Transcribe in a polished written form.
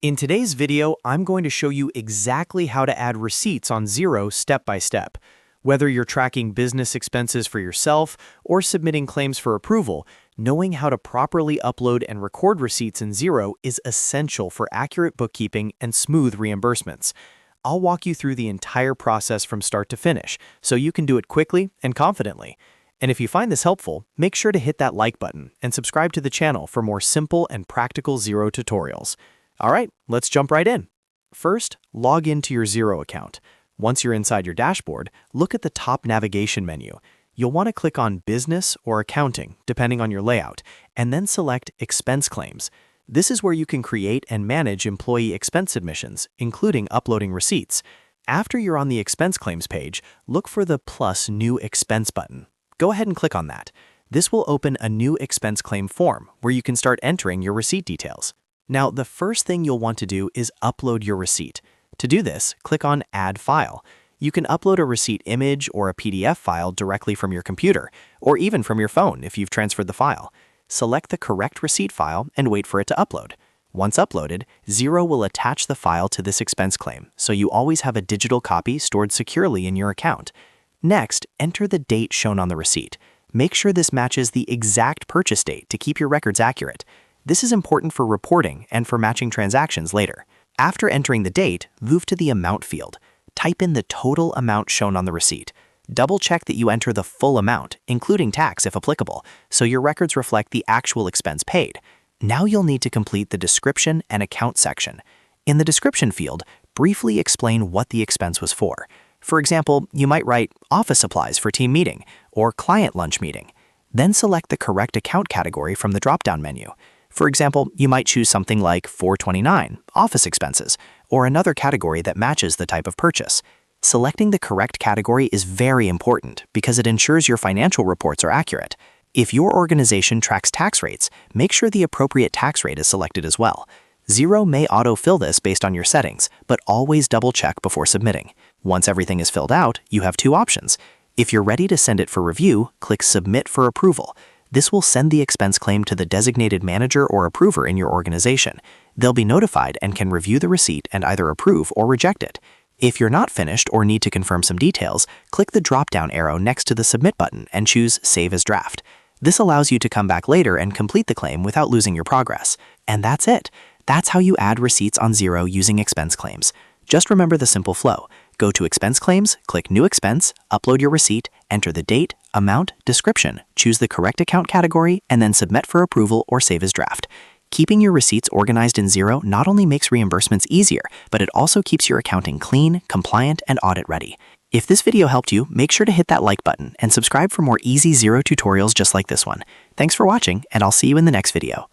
In today's video, I'm going to show you exactly how to add receipts on Xero step by step. Whether you're tracking business expenses for yourself or submitting claims for approval, knowing how to properly upload and record receipts in Xero is essential for accurate bookkeeping and smooth reimbursements. I'll walk you through the entire process from start to finish, so you can do it quickly and confidently. And if you find this helpful, make sure to hit that like button and subscribe to the channel for more simple and practical Xero tutorials. All right, let's jump right in. First, log into your Xero account. Once you're inside your dashboard, look at the top navigation menu. You'll want to click on Business or Accounting, depending on your layout, and then select Expense Claims. This is where you can create and manage employee expense submissions, including uploading receipts. After you're on the Expense Claims page, look for the plus New Expense button. Go ahead and click on that. This will open a new expense claim form where you can start entering your receipt details. Now, the first thing you'll want to do is upload your receipt. To do this, click on Add File. You can upload a receipt image or a PDF file directly from your computer, or even from your phone if you've transferred the file. Select the correct receipt file and wait for it to upload. Once uploaded, Xero will attach the file to this expense claim, so you always have a digital copy stored securely in your account. Next, enter the date shown on the receipt. Make sure this matches the exact purchase date to keep your records accurate. This is important for reporting and for matching transactions later. After entering the date, move to the Amount field. Type in the total amount shown on the receipt. Double-check that you enter the full amount, including tax if applicable, so your records reflect the actual expense paid. Now you'll need to complete the description and account section. In the description field, briefly explain what the expense was for. For example, you might write office supplies for team meeting or client lunch meeting. Then select the correct account category from the drop-down menu. For example, you might choose something like 429, office expenses, or another category that matches the type of purchase. Selecting the correct category is very important because it ensures your financial reports are accurate. If your organization tracks tax rates, make sure the appropriate tax rate is selected as well. Xero may autofill this based on your settings, but always double-check before submitting. Once everything is filled out, you have two options. If you're ready to send it for review, click Submit for approval. This will send the expense claim to the designated manager or approver in your organization. They'll be notified and can review the receipt and either approve or reject it. If you're not finished or need to confirm some details, click the drop-down arrow next to the Submit button and choose Save as Draft. This allows you to come back later and complete the claim without losing your progress. And that's it. That's how you add receipts on Xero using expense claims. Just remember the simple flow. Go to Expense Claims, click New Expense, upload your receipt, enter the date, amount, description, choose the correct account category, and then submit for approval or save as draft. Keeping your receipts organized in Xero not only makes reimbursements easier, but it also keeps your accounting clean, compliant, and audit-ready. If this video helped you, make sure to hit that like button and subscribe for more easy Xero tutorials just like this one. Thanks for watching, and I'll see you in the next video.